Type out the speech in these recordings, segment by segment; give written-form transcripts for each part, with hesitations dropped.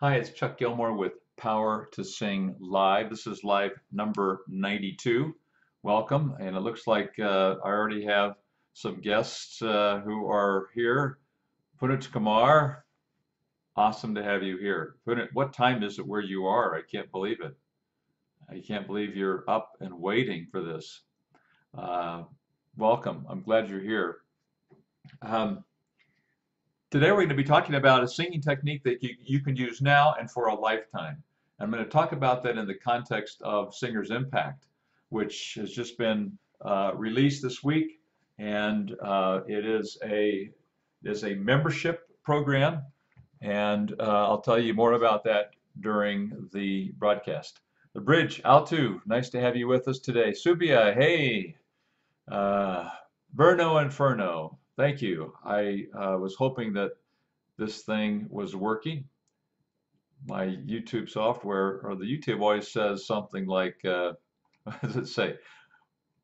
Hi, it's Chuck Gilmore with Power to Sing Live. This is live number 92. Welcome. And it looks like I already have some guests who are here. Punit Kumar, awesome to have you here. Punit, what time is it where you are? I can't believe it. I can't believe you're up and waiting for this. Uh, Welcome. I'm glad you're here. Um, Today we're going to be talking about a singing technique that you can use now and for a lifetime. I'm going to talk about that in the context of Singer's Impact, which has just been released this week, and it is a membership program, and I'll tell you more about that during the broadcast. The Bridge, Altu, nice to have you with us today. Subia, hey. Uh, Verno Inferno, thank you. I was hoping that this thing was working. My YouTube software, or the YouTube always says something like, what does it say?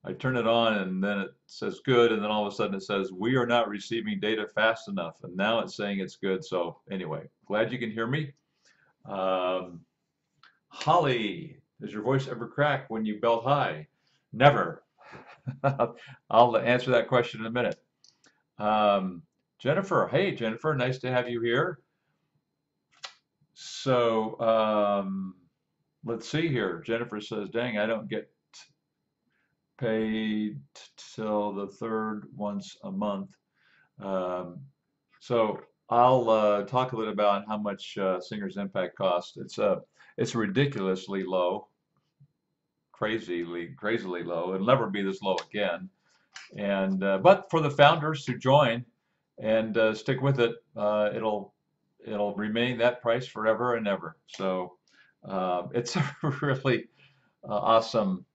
I turn it on and then it says good, and then all of a sudden it says, we are not receiving data fast enough. And now it's saying it's good. So anyway, glad you can hear me. Um, Holly, does your voice ever crack when you belt high? Never. I'll answer that question in a minute. Um, Jennifer, hey Jennifer, nice to have you here. So let's see here. Jennifer says, dang, I don't get paid till the third once a month. Um, so I'll talk a little about how much Singer's Impact costs. It's ridiculously low, crazily low. It'll never be this low again. And but for the founders who join and stick with it, it'll remain that price forever and ever. So it's a really awesome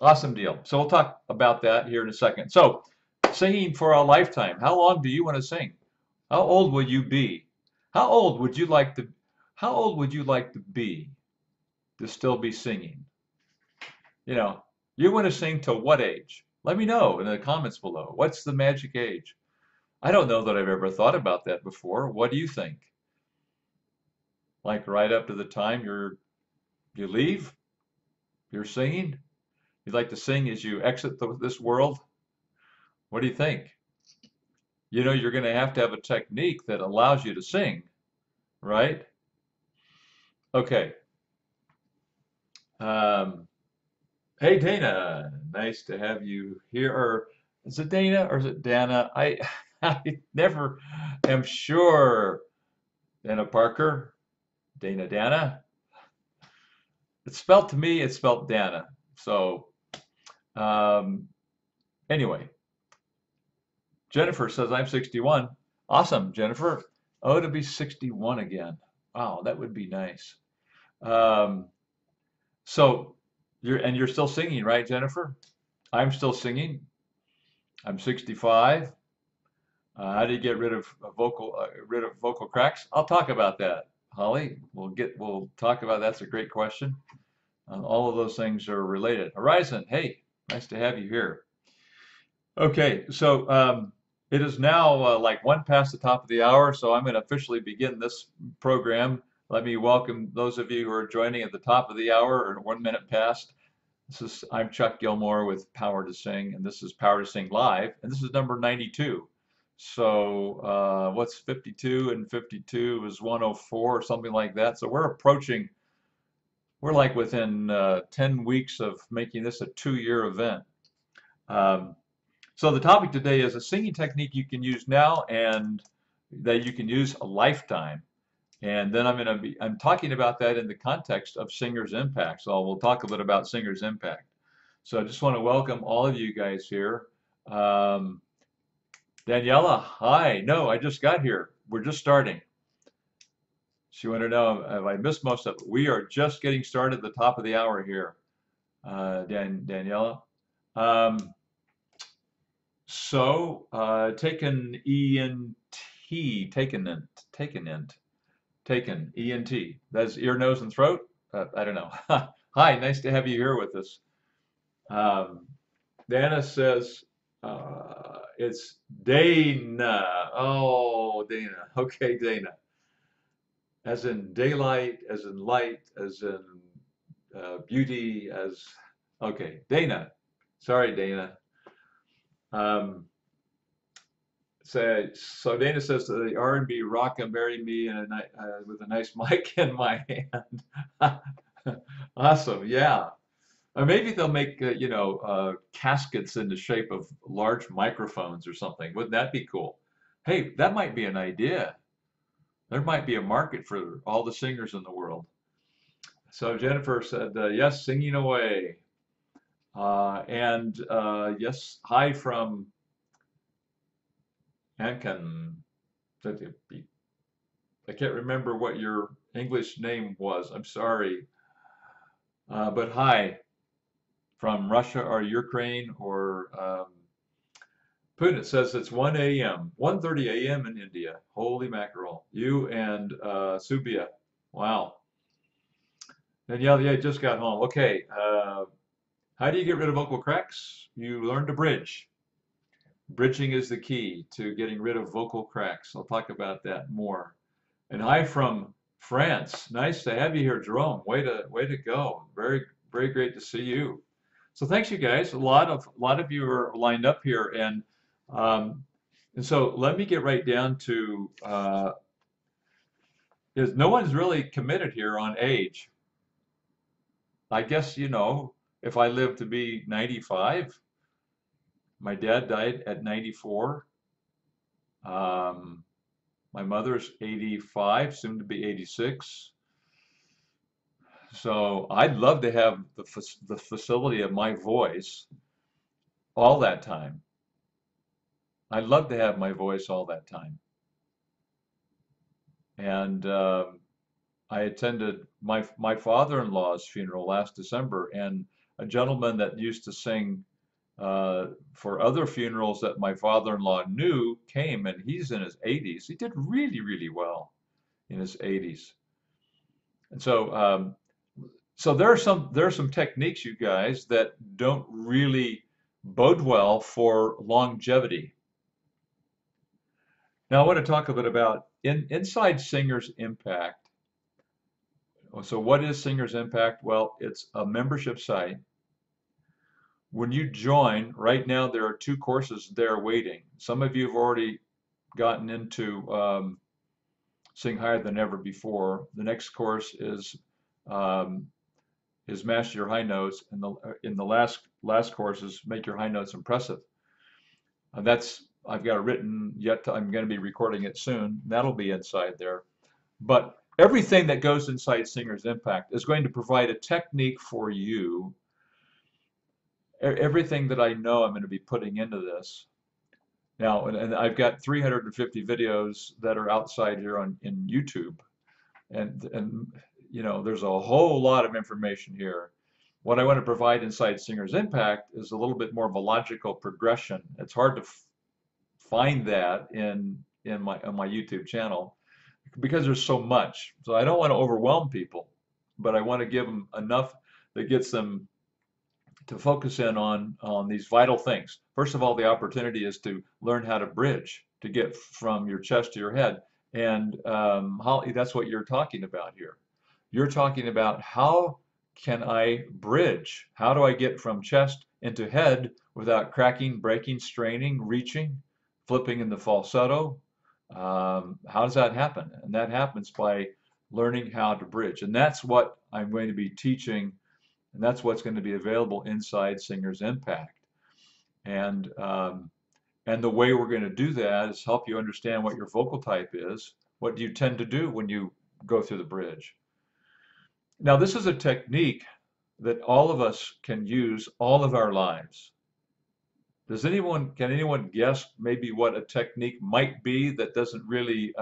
deal. So we'll talk about that here in a second. So singing for a lifetime. How long do you want to sing? How old will you be? How old would you like to? How old would you like to be to still be singing? You know, you want to sing to what age? Let me know in the comments below. What's the magic age? I don't know that I've ever thought about that before. What do you think? Like right up to the time you leave, you're singing? You'd like to sing as you exit this world? What do you think? You know, you're going to have a technique that allows you to sing, right? Okay. Um, hey, Dana, nice to have you here. Or is it Dana or is it Dana? I never am sure. Dana Parker, Dana. It's spelled to me, it's spelled Dana. So, um, anyway, Jennifer says I'm 61. Awesome, Jennifer. Oh, to be 61 again. Wow, that would be nice. Um, so you're still singing, right, Jennifer? I'm still singing. I'm 65. How do you get rid of vocal cracks? I'll talk about that, Holly. We'll talk about that's a great question. All of those things are related. Horizon, hey, nice to have you here. Okay, so it is now like one past the top of the hour, so I'm going to officially begin this program. Let me welcome those of you who are joining at the top of the hour or 1 minute past. I'm Chuck Gilmore with Power to Sing, and this is Power to Sing Live, and this is number 92. So what's 52 and 52 is 104 or something like that. So we're like within 10 weeks of making this a 2-year event. Um, so the topic today is a singing technique you can use now and that you can use a lifetime. And then I'm talking about that in the context of Singer's Impact. So we'll talk a bit about Singer's Impact. So I just want to welcome all of you guys here. Um, Daniela, hi. No, I just got here. We're just starting. She wanted to know if I missed most of it. We are just getting started at the top of the hour here, Daniela. Um, taken taken ENT. That's ear, nose, and throat. I don't know. Hi, nice to have you here with us. Um, Dana says it's Dana. Oh, Dana. Okay, Dana. as in daylight, as in light, as in beauty, as okay, Dana. Sorry, Dana. Um, so Dana says to the R&B rock and marry me and with a nice mic in my hand. Awesome, yeah. Or maybe they'll make caskets in the shape of large microphones or something. Wouldn't that be cool? Hey, that might be an idea. There might be a market for all the singers in the world. So Jennifer said, yes, singing away. And yes, hi from Ancan. I can't remember what your English name was. I'm sorry. But hi from Russia or Ukraine or Putin says it's 1 a.m., 1:30 a.m. in India. Holy mackerel. You and Subia. Wow. And yeah, just got home. Okay. How do you get rid of vocal cracks? You learn to bridge. Bridging is the key to getting rid of vocal cracks. I'll talk about that more. And hi from France. Nice to have you here, Jerome. Way to go. Very great to see you. So thanks, you guys. A lot of you are lined up here, um, and so let me get right down to is no one's really committed here on age. I guess if I live to be 95, my dad died at 94. Um, my mother's 85, soon to be 86. So I'd love to have the facility of my voice all that time. I'd love to have my voice all that time. And I attended my father-in-law's funeral last December, and a gentleman that used to sing for other funerals that my father-in-law knew came, and he's in his 80s. He did really, really well in his 80s. And so there are some techniques, you guys, that don't really bode well for longevity. Now I want to talk a bit about inside Singer's Impact. So what is Singer's Impact? Well, it's a membership site. When you join, right now there are 2 courses there waiting. Some of you have already gotten into Sing Higher Than Ever before. The next course um, is Master Your High Notes, and in the last course is Make Your High Notes Impressive. I've got it written yet. I'm going to be recording it soon. That'll be inside there. But everything that goes inside Singer's Impact is going to provide a technique for you. Everything that I know I'm going to be putting into this. Now, and I've got 350 videos that are outside here in YouTube. And there's a whole lot of information here. What I want to provide inside Singer's Impact is a little bit more of a logical progression. It's hard to find that on my YouTube channel because there's so much. So I don't want to overwhelm people, but I want to give them enough that gets them to focus in on these vital things. First of all, the opportunity is to learn how to bridge, to get from your chest to your head. And Holly, that's what you're talking about here. You're talking about how can I bridge? How do I get from chest into head without cracking, breaking, straining, reaching, flipping in the falsetto? How does that happen? And that happens by learning how to bridge. And that's what I'm going to be teaching, and that's what's going to be available inside Singer's Impact. And the way we're going to do that is help you understand what your vocal type is. What do you tend to do when you go through the bridge? Now, this is a technique that all of us can use all of our lives. Can anyone guess maybe what a technique might be that doesn't really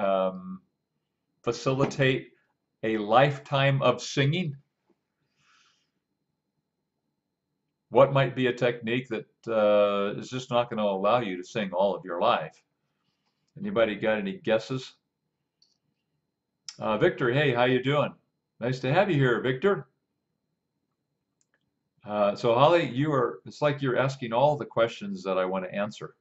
facilitate a lifetime of singing? What might be a technique that is just not going to allow you to sing all of your life? Anybody got any guesses? Victor, hey, how you doing? Nice to have you here, Victor. So Holly, it's like you're asking all the questions that I want to answer.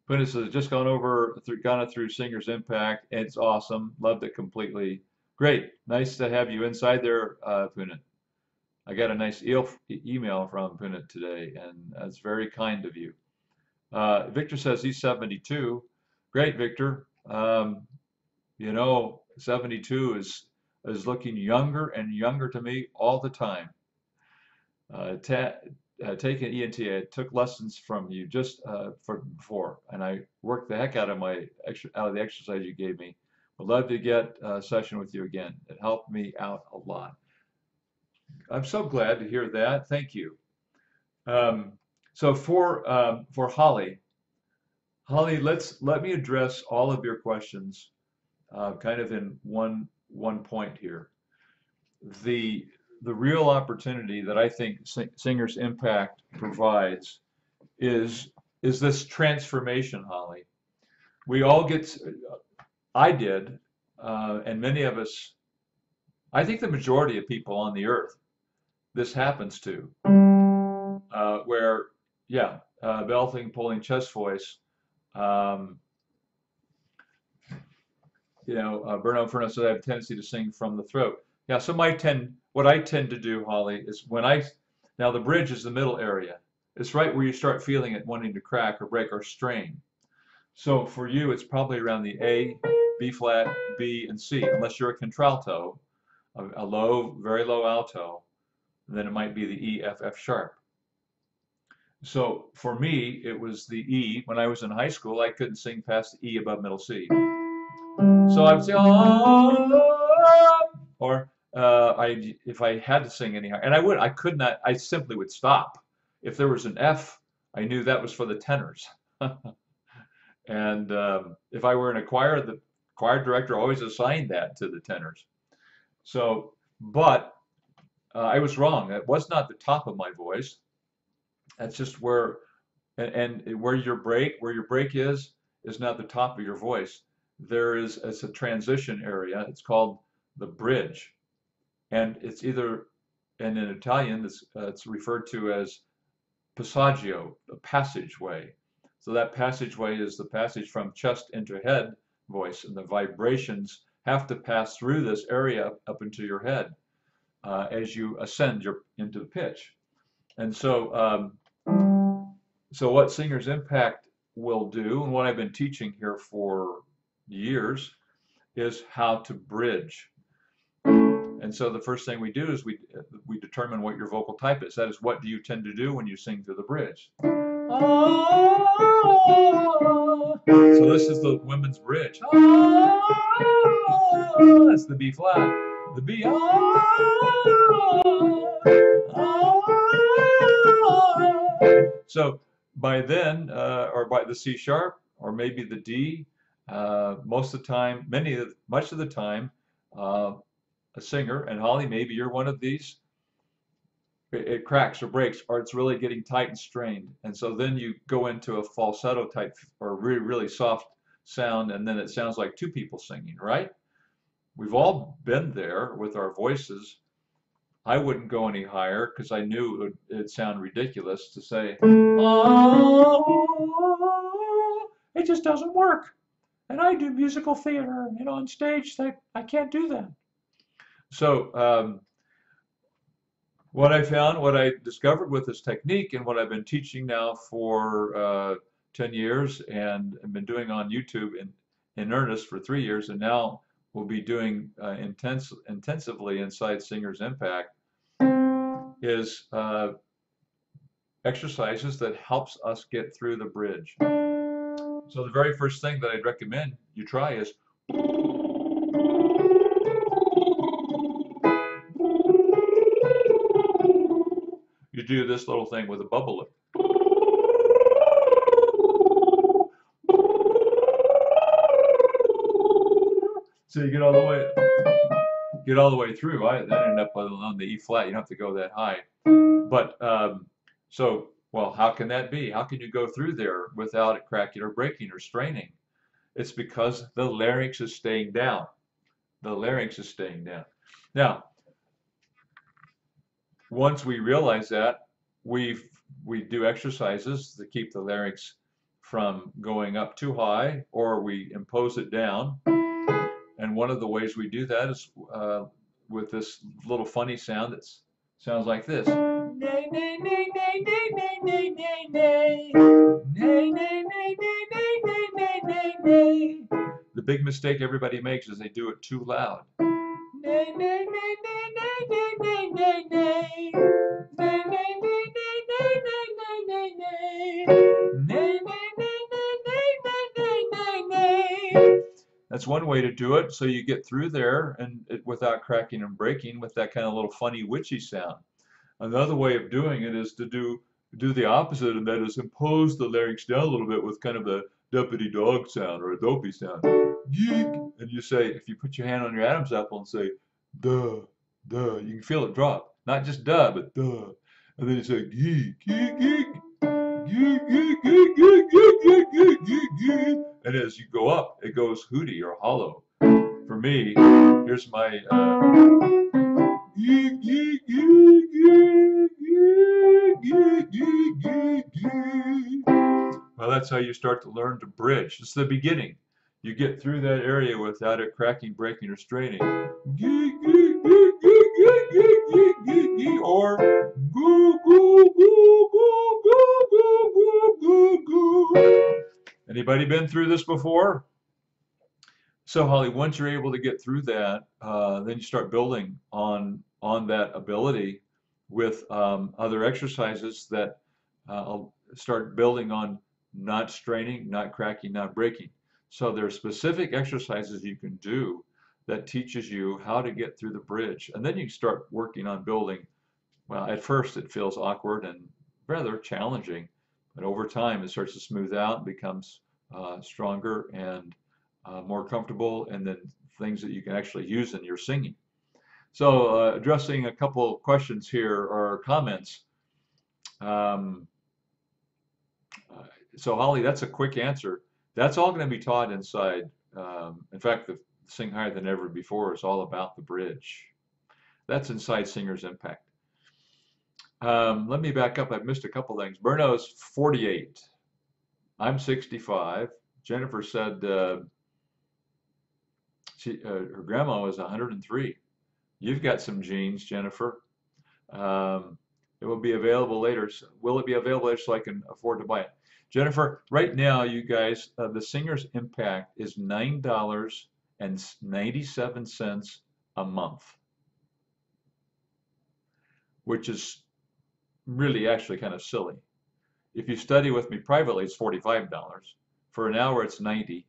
Punis has just gone through Singer's Impact. It's awesome. Loved it completely. Great. Nice to have you inside there, Punit. I got a nice email from Punit today, and that's very kind of you. Victor says he's 72. Great, Victor. 72 is looking younger and younger to me all the time. Ta Taking ENT, I took lessons from you just for before, and I worked the heck out of out of the exercise you gave me. Would love to get a session with you again. It helped me out a lot. I'm so glad to hear that. Thank you. Um, so for Holly, let me address all of your questions kind of in one point here. The the real opportunity that I think Singer's Impact provides is is this transformation, Holly. We all get, I did, and many of us, I think the majority of people on the earth, this happens to, where, yeah, belting, pulling, chest voice. Um, Bruno Furnace said I have a tendency to sing from the throat. Yeah, so what I tend to do, Holly, is now the bridge is the middle area. It's right where you start feeling it wanting to crack or break or strain. So for you, it's probably around the A, B flat, B, and C, unless you're a contralto, a low, very low alto, then it might be the E, F, F sharp. So for me, it was the E. When I was in high school, I couldn't sing past the E above middle C. So I would say, oh, or if I had to sing any higher, and I could not, I simply would stop. If there was an F, I knew that was for the tenors. And if I were in a choir, the choir director always assigned that to the tenors. So, but I was wrong. It was not the top of my voice. That's just where, and where your break is not the top of your voice. It's a transition area. It's called the bridge, and and in Italian, it's referred to as passaggio, the passageway. So that passageway is the passage from chest into head voice, and the vibrations have to pass through this area up into your head as you ascend into the pitch. And so what Singer's Impact will do, and what I've been teaching here for years, is how to bridge. And so the first thing we do is we determine what your vocal type is. That is, what do you tend to do when you sing through the bridge? So this is the women's bridge. That's the B flat. The B. So by then, or by the C sharp, or maybe the D, most of the time, much of the time, a singer, and Holly, maybe you're one of these, it cracks or breaks, or it's really getting tight and strained. And so then you go into a falsetto type or really, really soft sound, and then it sounds like two people singing, right? We've all been there with our voices. I wouldn't go any higher because I knew it'd sound ridiculous to say, oh, it just doesn't work. And I do musical theater, on stage, I can't do that. So what I discovered with this technique, and what I've been teaching now for 10 years, and I've been doing on YouTube in earnest for 3 years, and now we'll be doing intensively inside Singer's Impact, is exercises that helps us get through the bridge. So the very first thing that I'd recommend you try is you do this little thing with a bubble lip. So you get all the way through. I ended up on the E flat. You don't have to go that high. But well, how can that be? How can you go through there without it cracking or breaking or straining? It's because the larynx is staying down. The larynx is staying down. Now, once we realize that, we do exercises to keep the larynx from going up too high, or we impose it down. And one of the ways we do that is with this little funny sound that sounds like this. Nay, nay, nay, nay, nay, nay, nay, nay, nay. Nay, nay, nay, nay, nay, nay, nay, nay, nay. The big mistake everybody makes is they do it too loud. Nay, nay, nay, nay, nay, nay, nay, nay, nay. Nay, nay, nay, nay, nay, nay, nay, nay, nay. Nay, nay, nay, nay, nay, nay, nay, nay, nay. That's one way to do it, so you get through there and without cracking and breaking with that kind of little funny witchy sound. Another way of doing it is to do the opposite, and that is impose the larynx down a little bit with kind of a deputy dog sound or a dopey sound. Geek. And you say, if you put your hand on your Adam's apple and say, duh, duh, you can feel it drop. Not just duh, but duh. And then you say, geek, geek, geek, geek, geek, geek, geek, geek, geek, geek, geek, geek. And as you go up, it goes hooty or hollow. For me, here's my geek, geek, geek, geek, geek, geek, geek, geek. Well, that's how you start to learn to bridge. It's the beginning. You get through that area without it cracking, breaking, or straining. Geek, geek, geek, geek, geek, geek, geek, geek, geek, or goo, goo, goo, goo, goo, goo, goo, goo, goo. Anybody been through this before? So, Holly, once you're able to get through that, then you start building on that ability with other exercises that start building on not straining, not cracking, not breaking. So there are specific exercises you can do that teaches you how to get through the bridge. And then you start working on building. Well, at first it feels awkward and rather challenging, but over time it starts to smooth out and becomes stronger and more comfortable, and then things that you can actually use in your singing. So addressing a couple of questions here or comments. Um, so Holly, that's a quick answer. That's all going to be taught inside. In fact, the Sing Higher Than Ever Before is all about the bridge. That's inside Singer's Impact. Let me back up. I've missed a couple things. Berno's 48. I'm 65. Jennifer said her grandma was 103. You've got some genes, Jennifer. It will be available later. Will it be available later so I can afford to buy it? Jennifer, right now, you guys, the Singer's Impact is $9.97 a month, which is really actually kind of silly. If you study with me privately, it's $45. For an hour, it's $90.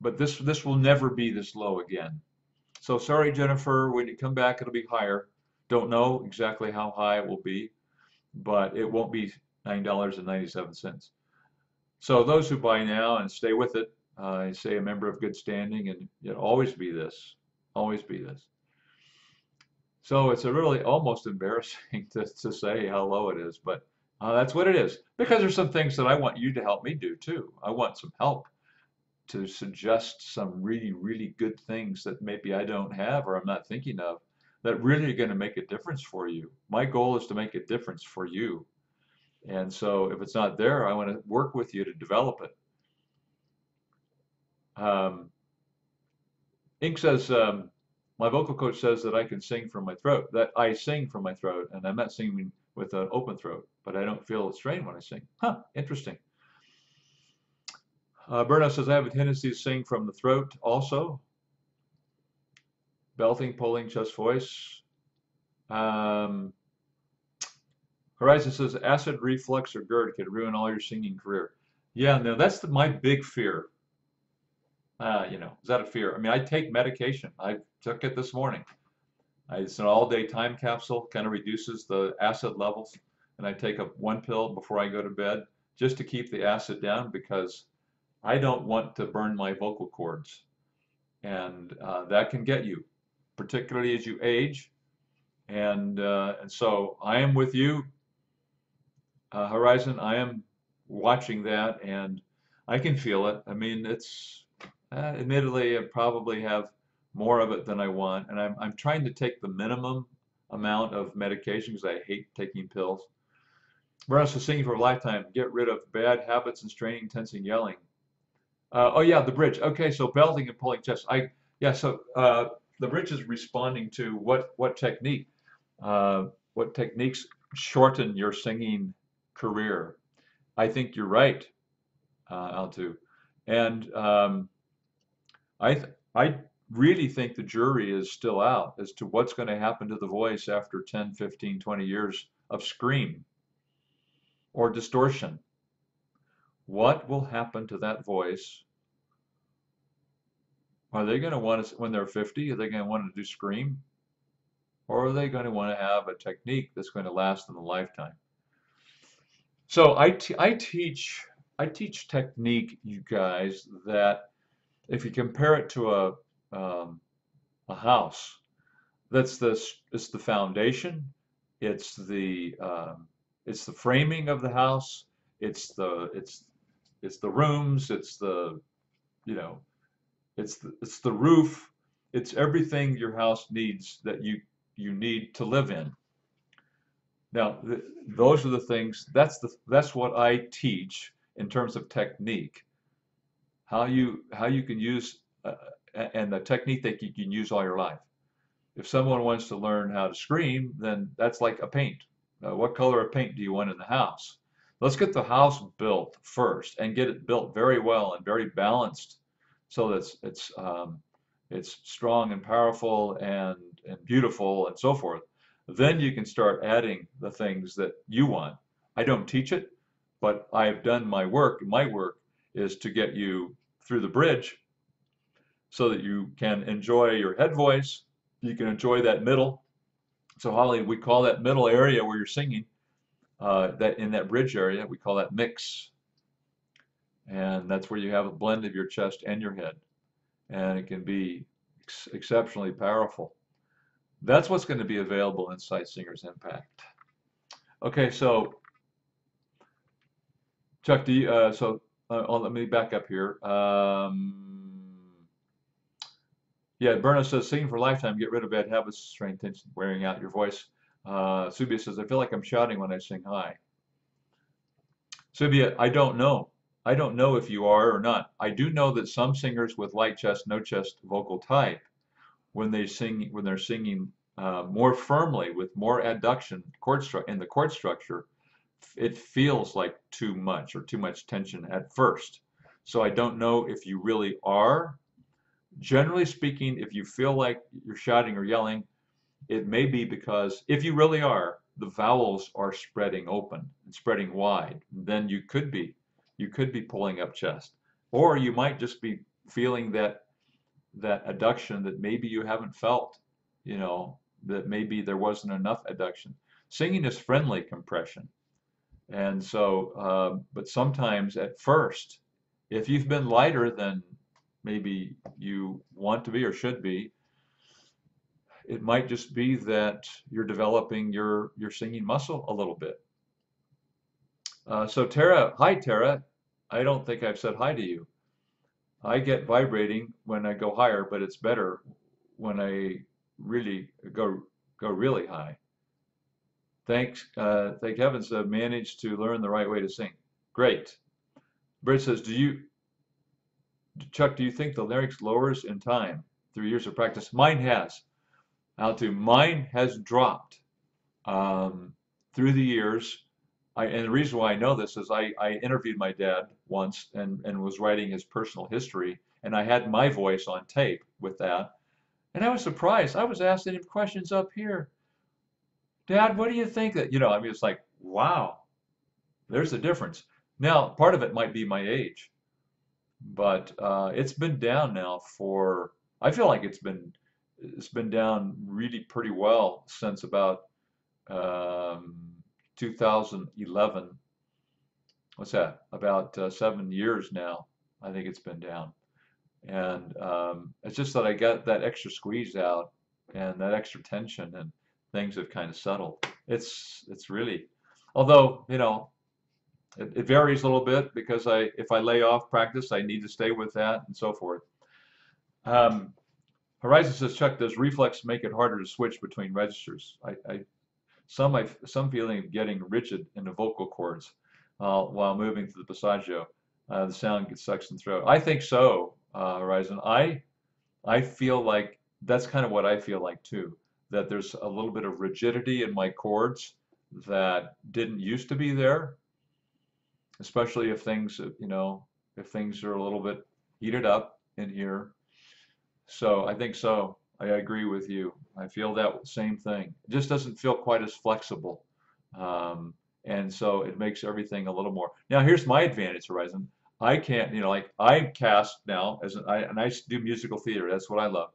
But this will never be this low again. So sorry, Jennifer, when you come back, it'll be higher. Don't know exactly how high it will be, but it won't be $9.97. So those who buy now and stay with it, say a member of good standing, and it'll always be this, always be this. So it's a really almost embarrassing to say how low it is, but that's what it is. Because there's some things that I want you to help me do too. I want some help to suggest some really, really good things that maybe I don't have or I'm not thinking of that really are going to make a difference for you. My goal is to make a difference for you. And so if it's not there, I want to work with you to develop it. Ink says, my vocal coach says that I can sing from my throat, that I sing from my throat, and I'm not singing with an open throat, but I don't feel strained when I sing. Huh, interesting. Berna says, I have a tendency to sing from the throat also. Belting, pulling, chest voice. Horizon says, acid reflux or GERD could ruin all your singing career. Yeah, no, that's my big fear. Is that a fear? I mean, I take medication. I took it this morning. It's an all-day time capsule, kind of reduces the acid levels. And I take one pill before I go to bed just to keep the acid down because I don't want to burn my vocal cords. And that can get you, particularly as you age. And so I am with you, Horizon. I am watching that, and I can feel it. I mean, it's admittedly, I probably have more of it than I want, and I'm trying to take the minimum amount of medication because I hate taking pills. We're also singing for a lifetime. Get rid of bad habits and straining, tensing, yelling. Oh yeah, the bridge. Okay, so belting and pulling chest. Yeah. So the bridge is responding to what techniques shorten your singing career. I think you're right, Altu, and I really think the jury is still out as to what's going to happen to the voice after 10, 15, 20 years of scream or distortion. What will happen to that voice? Are they going to want to, when they're 50, are they going to want to do scream? Or are they going to want to have a technique that's going to last them a lifetime? So I teach technique, you guys, that if you compare it to um, a house, it's the foundation, it's it's the framing of the house, it's the it's it's the rooms, it's the you know it's the roof, it's everything your house needs that you need to live in. Now, those are the things. That's what I teach in terms of technique. How you can use and the technique that you can use all your life. If someone wants to learn how to scream, then that's like a paint. What color of paint do you want in the house? Let's get the house built first and get it built very well and very balanced, so that it's strong and powerful and beautiful and so forth. Then you can start adding the things that you want. I don't teach it, but I've done my work. My work is to get you through the bridge so that you can enjoy your head voice. You can enjoy that middle. So Holly, we call that middle area where you're singing, that in that bridge area, we call that mix. And that's where you have a blend of your chest and your head. And it can be exceptionally powerful. That's what's going to be available inside Singer's Impact. Okay, so Chuck, let me back up here. Yeah, Berna says, singing for a lifetime, get rid of bad habits, strain tension, wearing out your voice. Subia says, I feel like I'm shouting when I sing high. Subia, I don't know. I don't know if you are or not. I do know that some singers with light chest, no chest vocal type, when they're singing more firmly with more adduction in the chord structure, it feels like too much or too much tension at first. So I don't know if you really are. Generally speaking, if you feel like you're shouting or yelling, it may be because if you really are, the vowels are spreading open and spreading wide. Then you could be pulling up chest, or you might just be feeling that adduction that maybe you haven't felt, that maybe there wasn't enough adduction. Singing is friendly compression. And so, but sometimes at first, if you've been lighter than maybe you want to be or should be, it might just be that you're developing your singing muscle a little bit. So Tara, hi Tara. I don't think I've said hi to you. I get vibrating when I go higher, but it's better when I really go really high. Thank heavens I've managed to learn the right way to sing. Great. Britt says, Chuck, do you think the larynx lowers in time through years of practice? Mine has. Mine has dropped through the years. And the reason why I know this is I interviewed my dad once and was writing his personal history, and I had my voice on tape with that. And I was surprised. I was asking him questions up here. Dad, what do you think that, it's like, wow, there's a difference. Now, part of it might be my age, but it's been down now I feel like it's been down really pretty well since about um, 2011. What's that? About 7 years now. I think it's been down, and it's just that I got that extra squeeze out and that extra tension, and things have kind of settled. It's really, although it varies a little bit because if I lay off practice, I need to stay with that and so forth. Horizon says, Chuck, does reflex make it harder to switch between registers? Some feeling of getting rigid in the vocal cords while moving to the passaggio. The sound gets sucks in the throat. I think so, Horizon. I feel like that's kind of what I feel like too. That there's a little bit of rigidity in my chords that didn't used to be there, especially if things, if things are a little bit heated up in here. So I think so. I agree with you. I feel that same thing. It just doesn't feel quite as flexible. Um, and so it makes everything a little more. Now, here's my advantage, Horizon. I can't, like I'm cast now and I do musical theater. That's what I love.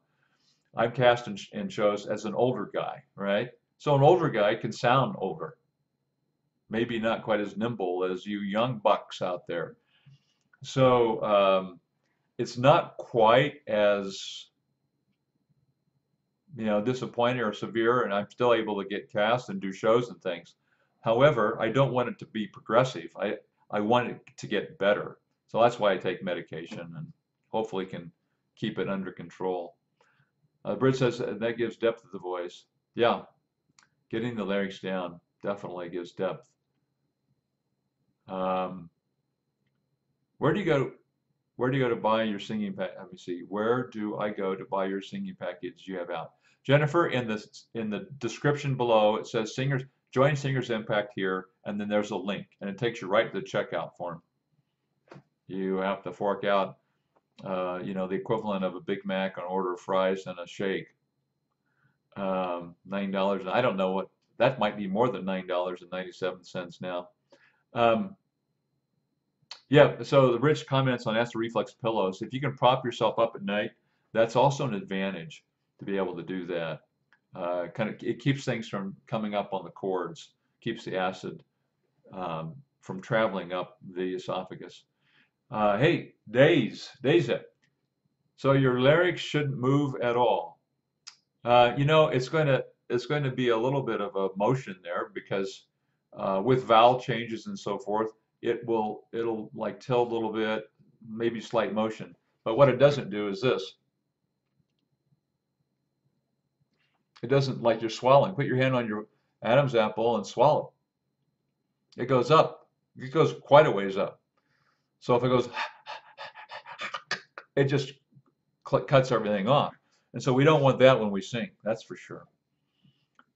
I'm cast in shows as an older guy, right? So an older guy can sound older, maybe not quite as nimble as you young bucks out there. So it's not quite as disappointing or severe, and I'm still able to get cast and do shows and things. However, I don't want it to be progressive. I want it to get better. So that's why I take medication and hopefully can keep it under control. Britt says that gives depth to the voice. Yeah, getting the larynx down definitely gives depth. Um, where do you go? Where do you go to buy your singing pack? Let me see. Where do I go to buy your singing package you have out? Jennifer, in the description below, it says Singers join Singers Impact here, and then there's a link, and it takes you right to the checkout form. You have to fork out, the equivalent of a Big Mac, an order of fries, and a shake. $9, and I don't know what that might be more than $9.97 now. Yeah, so the Rich comments on Acid Reflux pillows. If you can prop yourself up at night, that's also an advantage to be able to do that. It keeps things from coming up on the cords, keeps the acid from traveling up the esophagus. Hey, Daisy. So your larynx shouldn't move at all. It's going to be a little bit of a motion there because with vowel changes and so forth, it'll like tilt a little bit, maybe slight motion. But what it doesn't do is this. It doesn't like you're swallowing. Put your hand on your Adam's apple and swallow. It goes up. It goes quite a ways up. So if it goes, it just cuts everything off. And so we don't want that when we sing, that's for sure.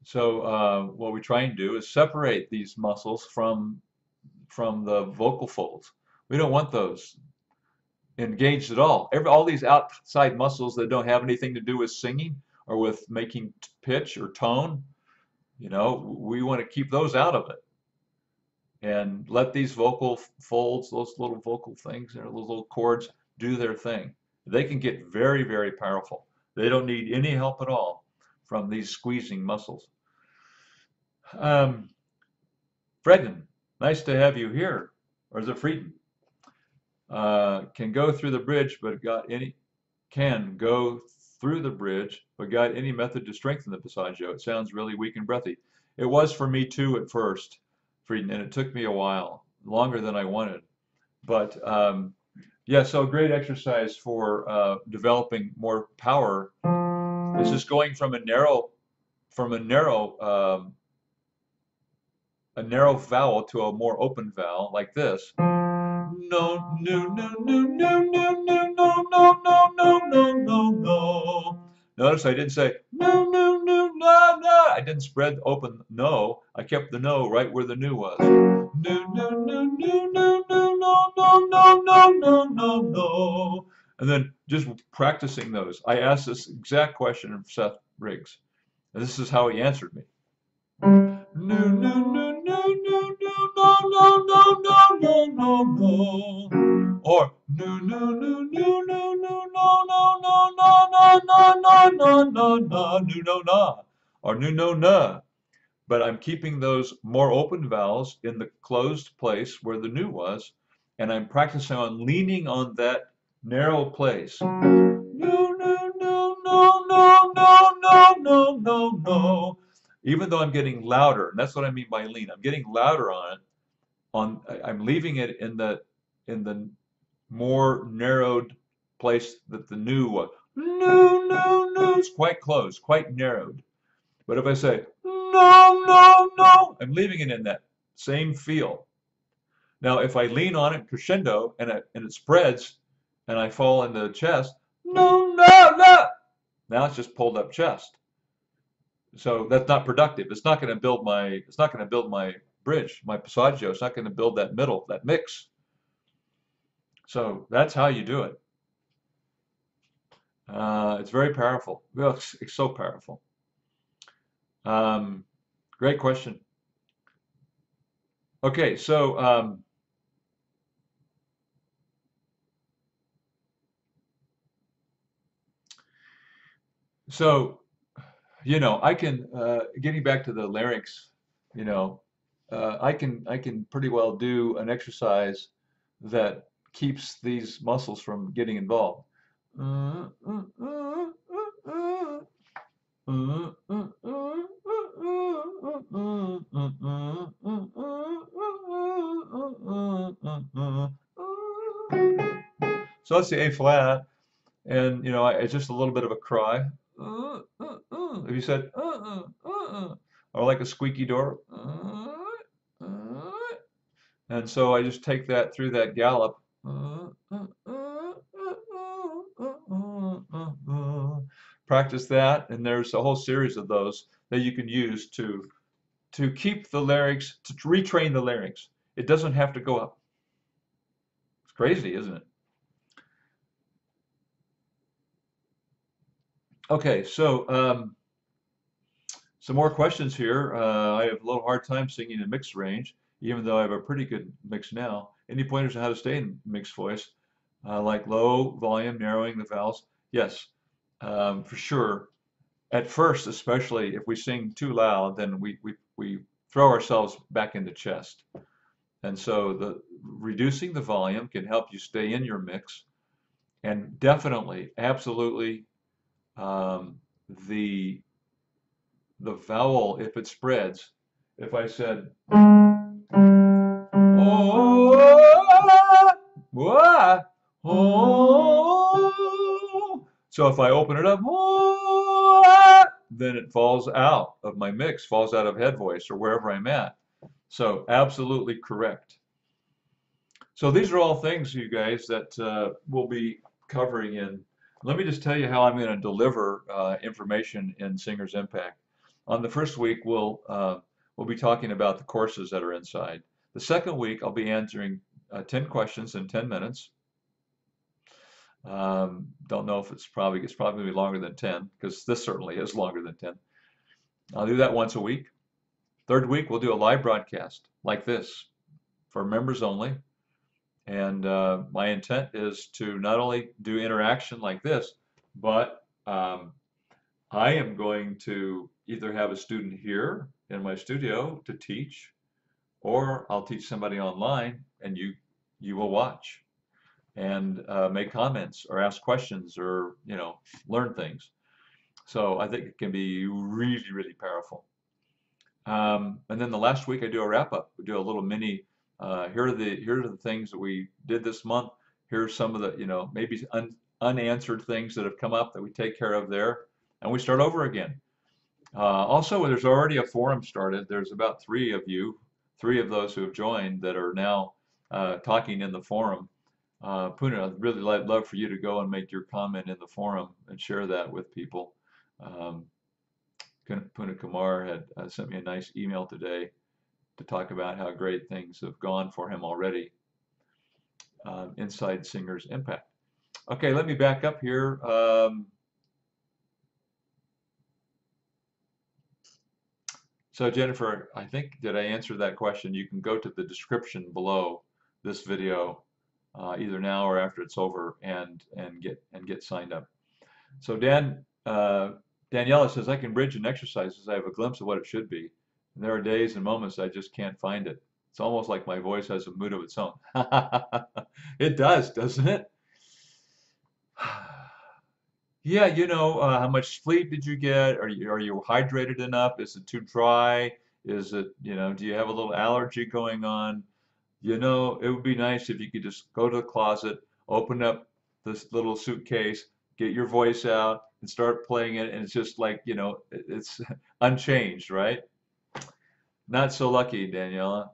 So what we try and do is separate these muscles from the vocal folds. We don't want those engaged at all. All these outside muscles that don't have anything to do with singing or with making pitch or tone, we want to keep those out of it and let these vocal folds, those little vocal things, those little cords, do their thing. They can get very, very powerful. They don't need any help at all from these squeezing muscles. Fredden, nice to have you here. Or is it Frieden? Can go through the bridge, but got any method to strengthen the passaggio? It sounds really weak and breathy. It was for me too at first, Frieden, and it took me a while, longer than I wanted. But yeah, so a great exercise for developing more power is just going from a narrow vowel to a more open vowel like this. No, no, no, no, no, no, no, no, no, no, no, no, no, no. Notice I didn't say no, no, no, no, no. I didn't spread open no. I kept the no right where the new was. No, no, no, no, no, no, no, no, no, no, no, no, no. And then just practicing those. I asked this exact question of Seth Riggs, and this is how he answered me. No, no, no, no, no, no, no, no, no, no, no, no, no. Or no, no, no, no, no, no, no, no, no, no, no, no, no, no, no, no, no, or no, no, no. But I'm keeping those more open vowels in the closed place where the new was, and I'm practicing on leaning on that narrow place. No, no, no, no, no, no, no, no, no, no. Even though I'm getting louder, and that's what I mean by lean. I'm getting louder on it. I'm leaving it in the more narrowed place that the new was. No, no, no. It's quite close, quite narrowed. But if I say no, no, no, I'm leaving it in that same feel. Now, if I lean on it crescendo and it spreads and I fall in the chest, no, no, no. Now it's just pulled up chest. So that's not productive. It's not going to build my bridge, my passaggio. It's not going to build that middle, that mix. So that's how you do it. It's very powerful. Well, it's so powerful. Um, Great question. Okay, so I can getting back to the larynx, you know, I can pretty well do an exercise that keeps these muscles from getting involved. So that's the A flat, and it's just a little bit of a cry. If you said, or like a squeaky door, and so I just take that through that gallop. Practice that, and there's a whole series of those that you can use to keep the larynx, to retrain the larynx. It doesn't have to go up. It's crazy, isn't it? Okay, so some more questions here. I have a little hard time singing in mixed range, even though I have a pretty good mix now. Any pointers on how to stay in mixed voice? Like low volume, narrowing the vowels? Yes, for sure. At first, especially if we sing too loud, then we throw ourselves back into chest. And so the reducing the volume can help you stay in your mix. And definitely, absolutely, um, the the vowel, if it spreads, if I said oh, wah, oh, so if I open it up, oh, then it falls out of my mix, falls out of head voice or wherever I'm at. So absolutely correct. So these are all things, you guys, that we'll be covering in. Let me just tell you how I'm going to deliver information in Singer's Impact. On the first week, we'll be talking about the courses that are inside. The second week, I'll be answering 10 questions in 10 minutes. Don't know if it's probably going to be longer than 10 because this certainly is longer than 10. I'll do that once a week. Third week, we'll do a live broadcast like this for members only. And my intent is to not only do interaction like this, but I am going to either have a student here in my studio to teach, or I'll teach somebody online and you will watch and make comments or ask questions or learn things. So I think it can be really, really powerful. And then the last week I do a wrap up. We do a little mini. Here are the things that we did this month. Here's some of the maybe unanswered things that have come up that we take care of there, and we start over again. Also, there's already a forum started. There's about three of those who have joined that are now talking in the forum. Puna, I'd really love for you to go and make your comment in the forum and share that with people. Um, Puna Kumar had sent me a nice email today to talk about how great things have gone for him already inside Singer's Impact. Okay, let me back up here. So Jennifer, I think, did I answer that question? You can go to the description below this video, either now or after it's over, and get signed up. So Daniela says, I can bridge in exercises. I have a glimpse of what it should be. And there are days and moments I just can't find it. It's almost like my voice has a mood of its own. It does, doesn't it? Yeah, how much sleep did you get? Are you hydrated enough? Is it too dry? Is it, do you have a little allergy going on? It would be nice if you could just go to the closet, open up this little suitcase, get your voice out, and start playing it, and it's just like, it's unchanged, right? Not so lucky, Daniela.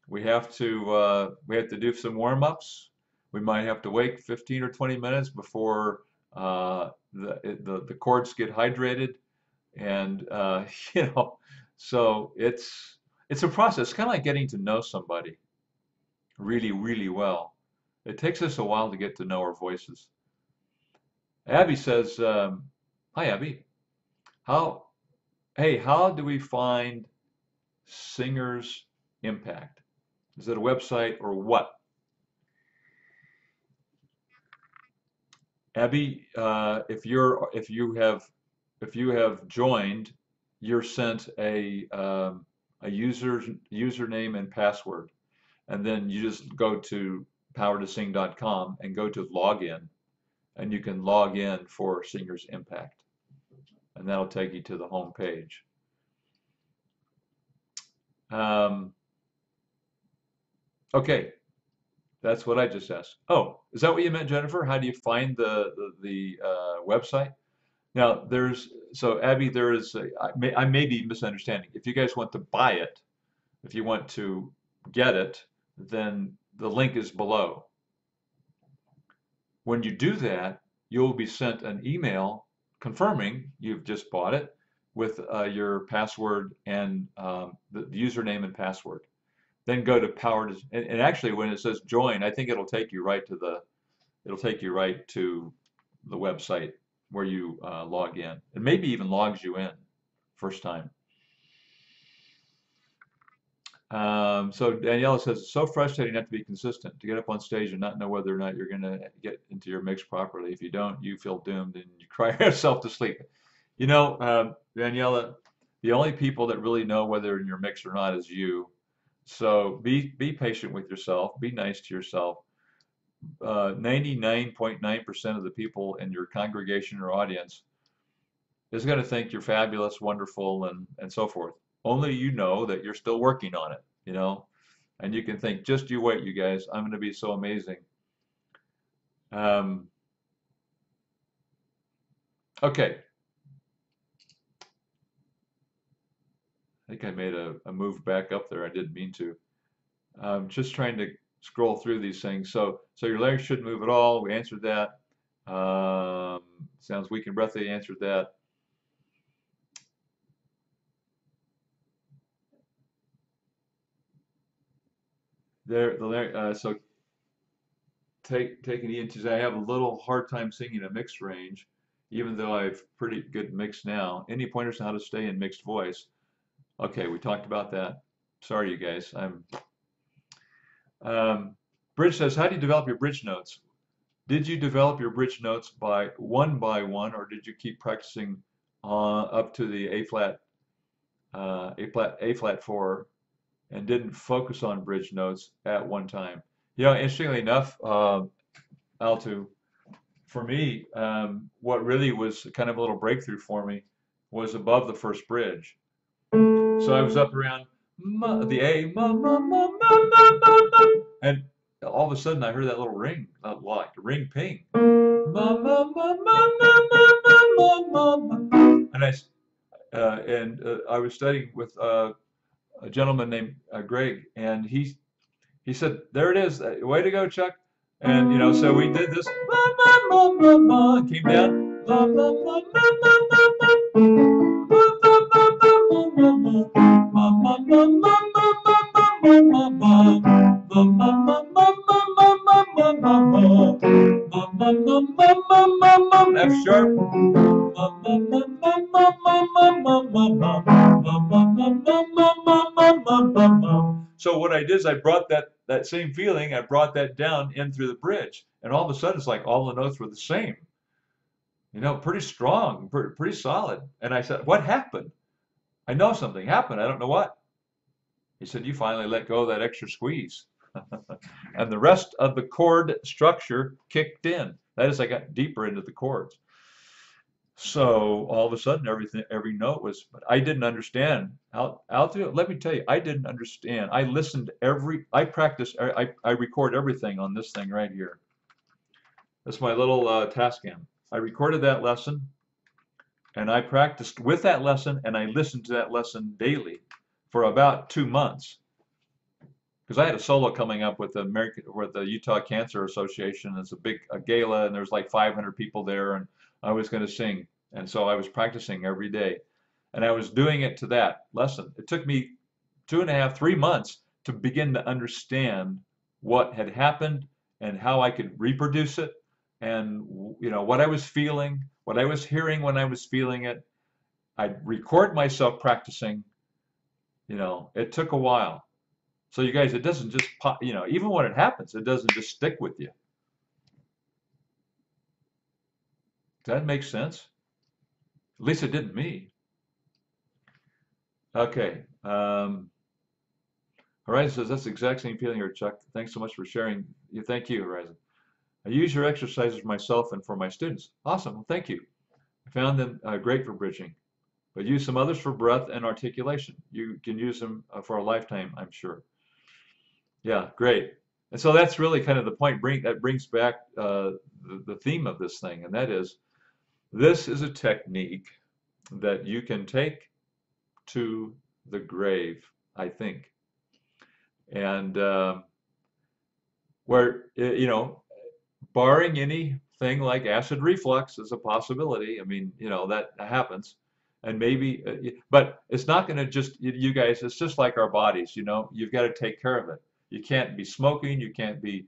we have to do some warm-ups. We might have to wait 15 or 20 minutes before the cords get hydrated, and you know, so it's a process, kind of like getting to know somebody really, really well. It takes us a while to get to know our voices. Abby says, "Hi, Abby. How how do we find Singer's Impact? Is it a website or what?" Abby, if you have joined, you're sent a username and password, and then you just go to powertosing.com and go to login, and you can log in for Singer's Impact, and that'll take you to the home page. Um, okay, that's what I just asked. Oh, is that what you meant, Jennifer? How do you find the website? Now, so Abby, there is I may be misunderstanding. If you guys want to buy it, if you want to get it, then the link is below. When you do that, you'll be sent an email confirming you've just bought it with your password and the username and password. Then go to Power to, and actually when it says join, I think it'll take you right to the website where you log in. It maybe even logs you in first time. So Daniela says, it's so frustrating not to be consistent, to get up on stage and not know whether or not you're going to get into your mix properly. If you don't, you feel doomed and you cry yourself to sleep. You know, Daniela, the only people that really know whether in your mix or not is you. So be patient with yourself. Be nice to yourself. 99.9% of the people in your congregation or audience is going to think you're fabulous, wonderful, and so forth. Only you know that you're still working on it, you know, and you can think, just you wait, you guys, I'm going to be so amazing. Um, okay. I think I made a move back up there. I didn't mean to. I'm just trying to scroll through these things. So your legs shouldn't move at all. We answered that. Sounds weak and breathy. Answered that. So taking the inches. I have a little hard time singing a mixed range, even though I have pretty good mix now. Any pointers on how to stay in mixed voice? Okay, we talked about that. Sorry, you guys. Um, Bridge says, how do you develop your bridge notes? Did you develop your bridge notes by one, or did you keep practicing up to the A flat four, and didn't focus on bridge notes at one time? You know, interestingly enough, Altu, for me, what really was kind of a little breakthrough for me was above the first bridge. So I was up around the A, and all of a sudden I heard that little ring, like a ring ping. And I was studying with a gentleman named Greg, and he said, "There it is. Way to go, Chuck." And you know, so we did this. Came down. F sharp. So what I did is I brought that same feeling, I brought that down in through the bridge, and all of a sudden it's like all the notes were the same. You know, pretty strong, pretty solid. And I said, "What happened?" "I know something happened. I don't know what." He said, "You finally let go of that extra squeeze." And the rest of the chord structure kicked in. That is, I got deeper into the chords. So all of a sudden, every note was, but I didn't understand. Let me tell you, I didn't understand. I practice, I record everything on this thing right here. That's my little Tascam. I recorded that lesson, and I practiced with that lesson, and I listened to that lesson daily for about 2 months. because I had a solo coming up with the Utah Cancer Association. It's a gala, and there's like 500 people there, and I was going to sing, and so I was practicing every day, and I was doing it to that lesson. It took me 2.5, 3 months to begin to understand what had happened and how I could reproduce it, and what I was feeling, what I was hearing when I was feeling it. I'd record myself practicing. It took a while. So you guys, it doesn't just pop, even when it happens, it doesn't just stick with you. Does that make sense? At least it didn't me. Okay. Horizon says, that's the exact same feeling here, Chuck. Thanks so much for sharing. Thank you, Horizon. I use your exercises for myself and for my students. Awesome. Well, thank you. I found them great for bridging, but use some others for breath and articulation. You can use them for a lifetime, I'm sure. Yeah, great. And so that's really kind of the point. That brings back the theme of this thing, and that is, this is a technique that you can take to the grave, I think. And where, barring anything like acid reflux is a possibility. I mean, that happens. And maybe, but it's not going to just, you guys, it's just like our bodies, you've got to take care of it. You can't be smoking, you can't be,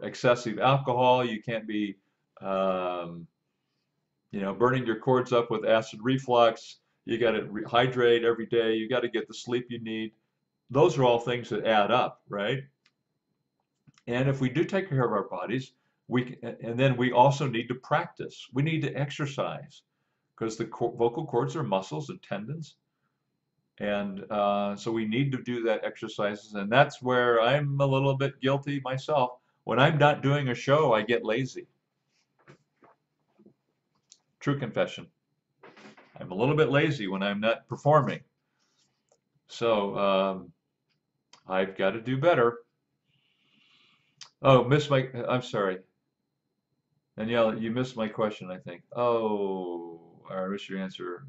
excessive alcohol, you can't be, burning your cords up with acid reflux. You got to hydrate every day. You got to get the sleep you need. Those are all things that add up, right? And if we do take care of our bodies, and then we also need to practice. We need to exercise because the vocal cords are muscles and tendons. And so we need to do that exercises. And that's where I'm a little bit guilty myself. When I'm not doing a show, I get lazy. True confession. I'm a little bit lazy when I'm not performing. So I've got to do better. Oh, I'm sorry. Danielle, you missed my question, I think. Oh, I wish your answer.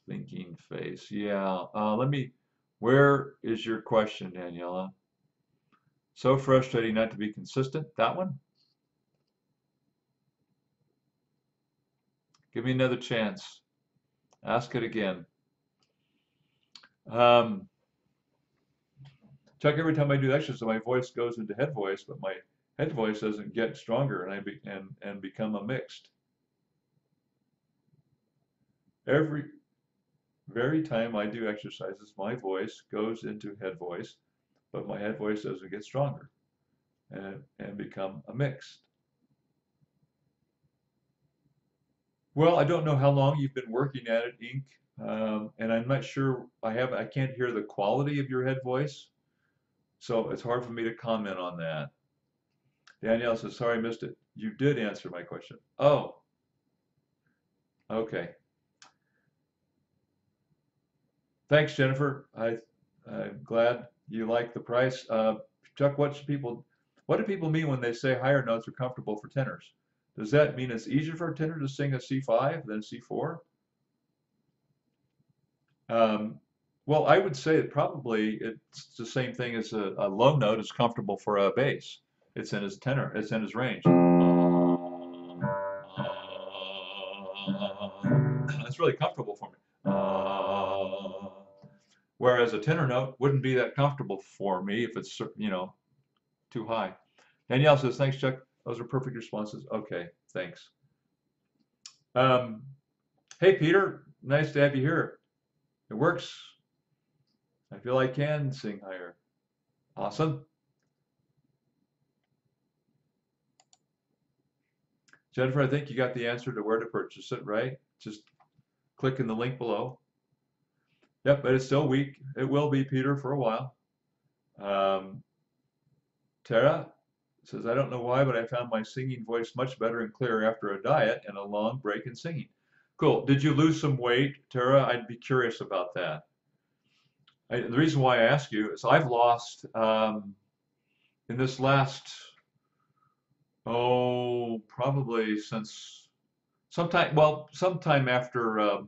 Thinking face. Yeah. Where is your question, Daniela? So frustrating not to be consistent. That one? Give me another chance. Ask it again. Chuck, every time I do exercise, my voice goes into head voice, but my head voice doesn't get stronger, and become a mixed. Very time I do exercises, my voice goes into head voice, but my head voice doesn't get stronger, and become a mixed. Well, I don't know how long you've been working at it, Ink, and I'm not sure. I can't hear the quality of your head voice, so it's hard for me to comment on that. Danielle says, sorry, I missed it. You did answer my question. Oh, okay. Thanks, Jennifer. I'm glad you like the price. Chuck, what do people mean when they say higher notes are comfortable for tenors? Does that mean it's easier for a tenor to sing a C5 than C4? Well, I would say it's the same thing as a low note is comfortable for a bass. It's in his tenor, it's in his range. That's really comfortable for me. Whereas a tenor note wouldn't be that comfortable for me if it's, too high. Danielle says, thanks, Chuck. Those are perfect responses. Okay, thanks. Hey, Peter, nice to have you here. It works. I feel I can sing higher. Awesome. Jennifer, I think you got the answer to where to purchase it, right? Just click in the link below. Yep, but it's still weak. It will be, Peter, for a while. Tara says, I don't know why, but I found my singing voice much better and clearer after a diet and a long break in singing. Cool. Did you lose some weight, Tara? I'd be curious about that. The reason why I ask you is I've lost, in this last, probably since sometime after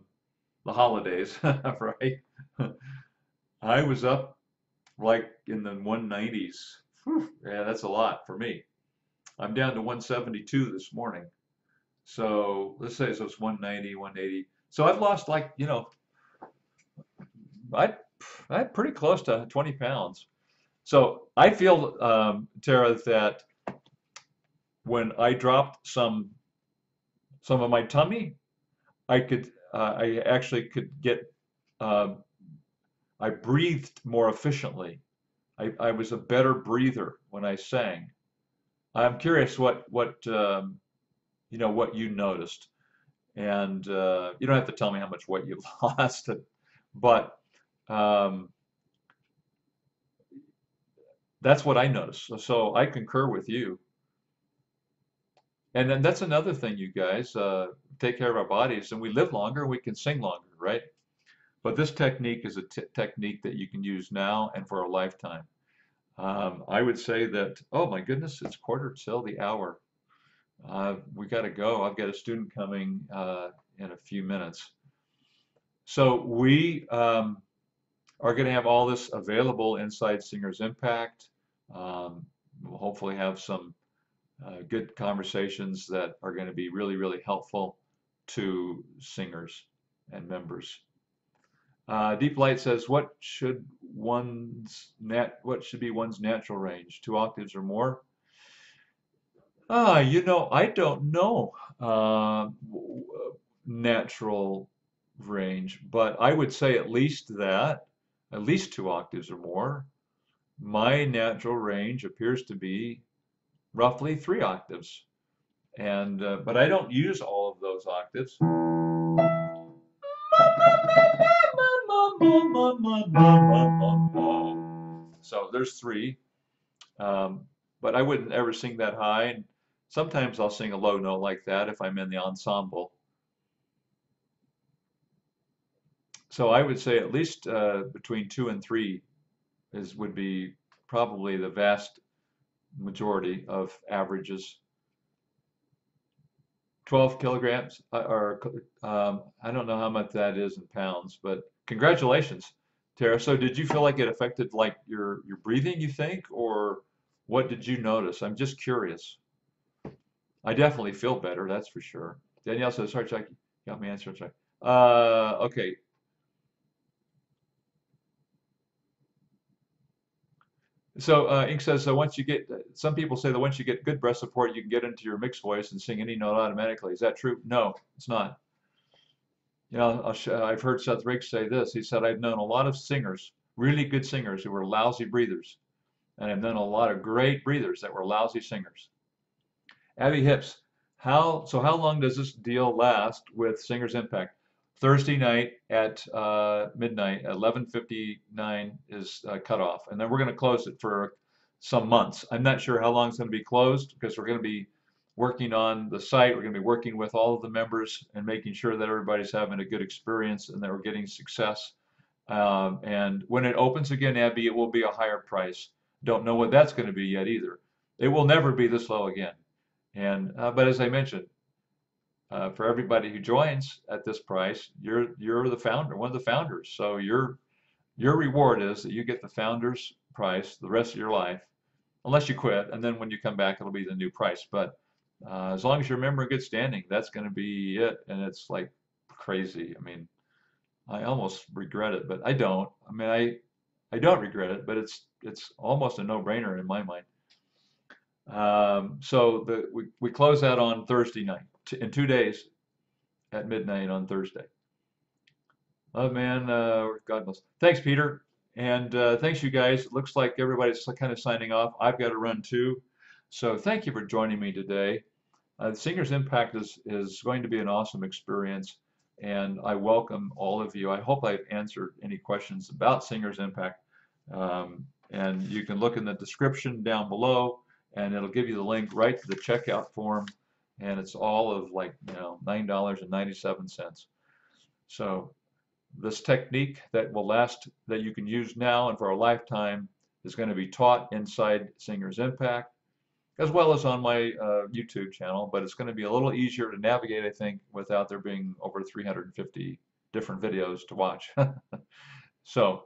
the holidays, right? I was up like in the 190s. Whew, yeah, that's a lot for me. I'm down to 172 this morning. So let's say so it's 190, 180. So I've lost like, I I'm pretty close to 20 pounds. So I feel, Tara, that when I dropped some of my tummy, I actually could get, uh, I breathed more efficiently. I was a better breather when I sang. I'm curious what you noticed, and you don't have to tell me how much weight you lost, but um, that's what I noticed. So I concur with you. And then that's another thing, you guys, take care of our bodies, and we live longer, we can sing longer, right? But this technique is a t technique that you can use now and for a lifetime. I would say that, oh my goodness, it's quarter till the hour. We got to go. I've got a student coming in a few minutes. So we are going to have all this available inside Singers Impact. We'll hopefully have some good conversations that are going to be really, really helpful to singers and members. Deep Light says, what should be one's natural range? 2 octaves or more? I don't know natural range, but I would say at least 2 octaves or more. My natural range appears to be roughly 3 octaves, and but I don't use all of those octaves. So there's three, um, but I wouldn't ever sing that high. And sometimes I'll sing a low note like that if I'm in the ensemble. So I would say at least between 2 and 3 would be probably the vast majority of averages. 12 kilograms, or I don't know how much that is in pounds, but congratulations, Tara. So did you feel like it affected like your breathing, you think, or what did you notice? I'm just curious. I definitely feel better, that's for sure. Danielle says, sorry, Chuck, you got me answering, Chuck. Okay. So Ink says, so some people say that once you get good breath support, you can get into your mixed voice and sing any note automatically. Is that true? No, it's not. I've heard Seth Riggs say this. He said, I've known a lot of singers, really good singers, who were lousy breathers, and I've known a lot of great breathers that were lousy singers. Abby Hips, how long does this deal last with Singers Impact? Thursday night at midnight, 11:59 is cutoff, and then we're going to close it for some months. I'm not sure how long it's going to be closed because we're going to be working on the site. We're going to be working with all of the members and making sure that everybody's having a good experience and that we're getting success. And when it opens again, Abby, it will be a higher price. Don't know what that's going to be yet either. It will never be this low again. And but as I mentioned, for everybody who joins at this price, you're the founder, one of the founders. So your reward is that you get the founder's price the rest of your life, unless you quit, and then when you come back, it'll be the new price. But as long as you're a member in good standing, that's going to be it. And it's like crazy. I mean, I almost regret it, but I don't. I mean, I don't regret it, but it's almost a no-brainer in my mind. So we close out on Thursday night in 2 days at midnight on Thursday. Oh man, God bless. Thanks, Peter, and thanks you guys. It looks like everybody's kind of signing off. I've got to run too, so thank you for joining me today. Singers Impact is going to be an awesome experience, and I welcome all of you. I hope I've answered any questions about Singers Impact, and you can look in the description down below, and it'll give you the link right to the checkout form, and it's all of like $9.97. So this technique that will last, that you can use now and for a lifetime, is going to be taught inside Singers Impact as well as on my YouTube channel, but it's going to be a little easier to navigate, I think, without there being over 350 different videos to watch. So,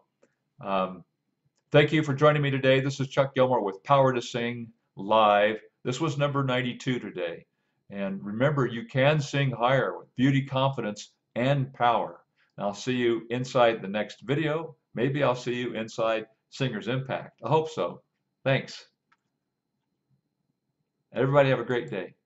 um, Thank you for joining me today. This is Chuck Gilmore with Power to Sing Live. This was number 92 today. And remember, you can sing higher with beauty, confidence, and power. And I'll see you inside the next video. Maybe I'll see you inside Singer's Impact. I hope so. Thanks. Everybody have a great day.